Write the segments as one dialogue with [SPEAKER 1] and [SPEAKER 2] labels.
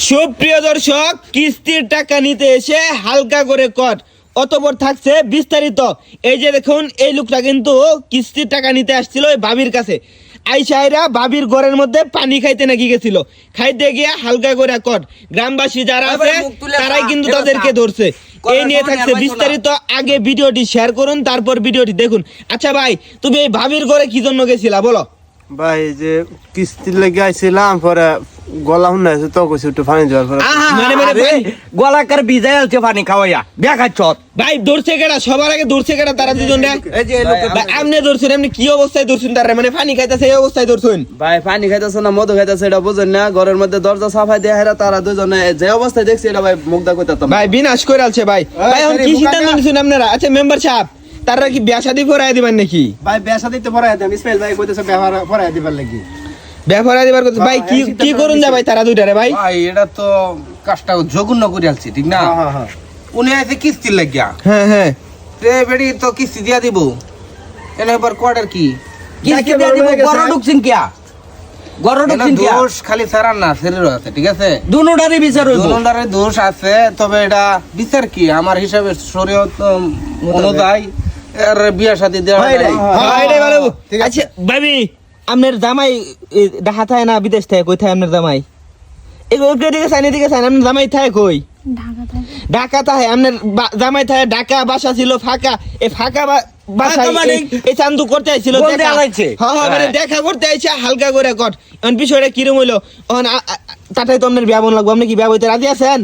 [SPEAKER 1] সুপ্রিয় দর্শক, কিস্তির টাকা নিতে এসে হালকা করে কট, অতঃপর থাকছে বিস্তারিত। এই যে দেখুন, এই লোকটা কিন্তু কিস্তির টাকা নিতে আসছিল ওই ভাবির কাছে। আইসাইরা ভাবির ঘরের মধ্যে পানি খাইতে নাকি গেছিল, খাইতে গিয়ে হালকা করে কট। গ্রামবাসী যারা আছে তারাই কিন্তু তাদেরকে ধরছে। এই নিয়ে থাকছে বিস্তারিত। আগে ভিডিওটি শেয়ার করুন, তারপর ভিডিওটি দেখুন। আচ্ছা ভাই, তুমি এই ভাবির ঘরে কি জন্য গেছিলা বলো?
[SPEAKER 2] ভাই যে কিস্তির লেগে আইছিলাম, পরে গলা হুন আছে তো কইছি একটু পানি দেওয়ার পরে
[SPEAKER 3] গলা কার ভিজাই আলছে পানি খাওয়াইয়া দেখাচ্ছ
[SPEAKER 1] ভাই। ধরছে কেডা? সবার আগে ধরছে কেডা? তারা দুজন।
[SPEAKER 3] এই যে
[SPEAKER 1] আপনি ধরছেন, আপনি কি অবস্থায় ধরছেন তারা? মানে পানি খাইতেছে এই অবস্থায় ধরছেন?
[SPEAKER 4] ভাই পানি খাইতেছে না মধু খাইতেছে এটা বুঝেন না। ঘরের মধ্যে দরজা সাফাই দিয়ে হেরা তারা দুজনে যে অবস্থায় দেখছি এটা ভাই মুগ্ধা কইতাম
[SPEAKER 1] ভাই বিনাশ করে আলছে ভাই। ভাই এখন কি সিদ্ধান্ত নিছেন আপনারা? আচ্ছা মেম্বার সাহেব, তারা কি বিয়া শাদী পড়ায় দিবেন নাকি?
[SPEAKER 2] ভাই বেসা দিতে পড়াই দেন, ইসমাইল ভাই কইতেছে ব্যবহার পড়াই দিবার লাগি।
[SPEAKER 1] বিয়া পড়ায় দিবার কথা ভাই, কি কি করুন যা ভাই তারা দুইটারে? ভাই
[SPEAKER 5] ভাই এটা তো কাজটা জঘন্য করে আলছি, ঠিক না? উনি আছে কিস্তির লাগিয়া,
[SPEAKER 1] হ্যাঁ হ্যাঁ,
[SPEAKER 5] রে বেড়ি তো কিস্তি দিয়া দিব। এনে এবার কোয়ার্টার কি
[SPEAKER 3] কিস্তি দিয়ে দিব গরো ঢুকছিন কিয়া গরো
[SPEAKER 5] এনে
[SPEAKER 3] ঢুকছিন কিয়া
[SPEAKER 5] দোষ খালি সারার না শরীর আছে, ঠিক আছে?
[SPEAKER 3] দুনোটারই বিচার হইব।
[SPEAKER 5] দুজনের দোষ আছে, তবে এটা বিচার কি আমার হিসাবে শরীয়ত অনুযায়ী এর বিয়া শাদী দেওয়া
[SPEAKER 1] হ্যাঁ এটাই ভালো। আচ্ছা ভাবি, আপনার জামাই ঢাকা থাকে না বিদেশ থাকে? কই থাকে আপনার জামাই? এদিকে চাইন, এদিকে চাইন। আপনার জামাই থাকে কই? ঢাকা থাকে। আপনার জামাই থাকে ঢাকা, বাসা ছিল ফাঁকা। এই ফাঁকা বাসায় এই চান্দু করতে আইছিল, দেখা করতে আইছে হালকা করে কট। এখন বিষয়টা কিরম হইলো? তাটাই তো আপনার বিয়া বোন লাগবো। আপনি কি বিয়া বইতে রাজি আছেন?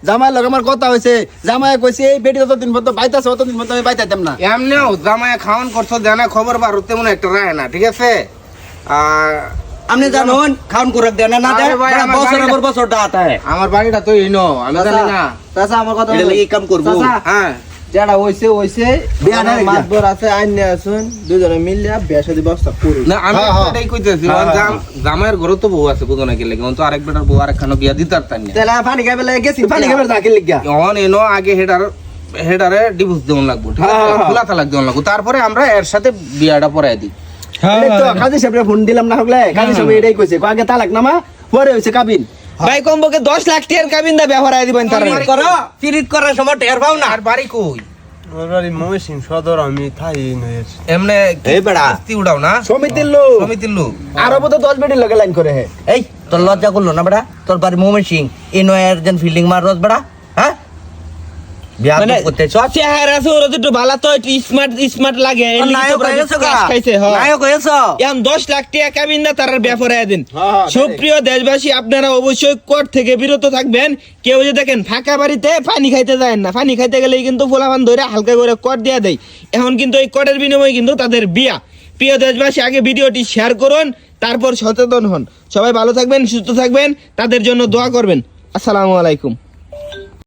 [SPEAKER 2] জামাই লগে আমার কথা হয়েছে, জামাই কইছে এই বেটি যতদিন পর্যন্ত বাইতাছে ততদিন পর্যন্ত আমি বাইতাম না।
[SPEAKER 5] এমনিও জামাই খাওয়ান করছো জানা খবর বার তেমন একটা রায় না, ঠিক আছে? আর
[SPEAKER 3] আপনি জানুন খাউন করে দেন না দেন, বছরের পর বছর ডাটা হয়।
[SPEAKER 5] আমার বাড়িটা তো ইনো, আমি জানি না।
[SPEAKER 4] চাচা আমার কথা
[SPEAKER 3] এটা লাগি কাম করব।
[SPEAKER 5] হ্যাঁ
[SPEAKER 4] যেটা হইছে হইছে,
[SPEAKER 2] বিয়া নাই
[SPEAKER 4] মাতবর আছে আইনে আসুন, দুজনে মিলিয়া বিয়া শাদী ব্যবস্থা করুন।
[SPEAKER 5] না, আমি এটাই কইতেছি, জামাইয়ের ঘরে তো বউ আছে, বুঝো না কি লাগে? তো আরেক বেটার বউ আরেকখানো বিয়া দিতার তাই না।
[SPEAKER 2] তাহলে পানি খাইবে লাগে গেছি, পানি খাইবে যাকে লাগিয়া
[SPEAKER 5] অন এনো আগে হেডারে ডিভোর্স দেওয়ান লাগবো, ঠিক আছে? খোলা তালাক দেওয়ান লাগবো, তারপরে আমরা এর সাথে বিয়াটা পড়াই দিই।
[SPEAKER 2] কাজী সাহেবরে ফোন দিলাম না হলে, কাজী সাহেব এটাই কইছে আগে তালাক নামা, পরে হইছে কাবিন।
[SPEAKER 1] ভাই কমপক্ষে 10 লাখ টাকার কাবিন দা ব্যবহার দিবেন তারা।
[SPEAKER 3] করো ফিরিত করার সময় টের পাও না।
[SPEAKER 5] আর বাড়ি কই?
[SPEAKER 2] ময়মনসিং সদর, আমি থাই নয়
[SPEAKER 5] এমনে
[SPEAKER 3] এই বেড়া
[SPEAKER 5] কিস্তি উড়াও না?
[SPEAKER 2] সমিতির লোক,
[SPEAKER 5] সমিতির লোক।
[SPEAKER 2] আরো বোধ 10 বেটির লগে লাইন করে।
[SPEAKER 3] এই তোর লজ্জা করলো না বেড়া? তোর বাড়ি মোমেন সিং এই নয়ের যেন ফিল্ডিং মার রোজ বেড়া, হ্যাঁ বিয়া
[SPEAKER 1] মানে
[SPEAKER 3] করতে চল
[SPEAKER 1] চেহারা সুর একটু ভালো, তো একটু স্মার্ট লাগে।
[SPEAKER 3] নায়ক হয়েছে
[SPEAKER 1] খাইছে
[SPEAKER 3] নায়ক হয়েছে।
[SPEAKER 1] এখন 10 লাখ টাকা কাবিন দা তার ব্যাপারে দিন। সুপ্রিয় দেশবাসী, আপনারা অবশ্যই কোর্ট থেকে বিরত থাকবেন। কেউ যদি দেখেন ফাঁকা বাড়িতে পানি খাইতে যায় না, পানি খাইতে গেলেই কিন্তু ফোলাপান ধরে হালকা করে কোর্ট দিয়ে দেয়। এখন কিন্তু এই কোর্টের বিনিময়ে কিন্তু তাদের বিয়া। প্রিয় দেশবাসী, আগে ভিডিওটি শেয়ার করুন, তারপর সচেতন হন। সবাই ভালো থাকবেন, সুস্থ থাকবেন, তাদের জন্য দোয়া করবেন। আসসালামু আলাইকুম।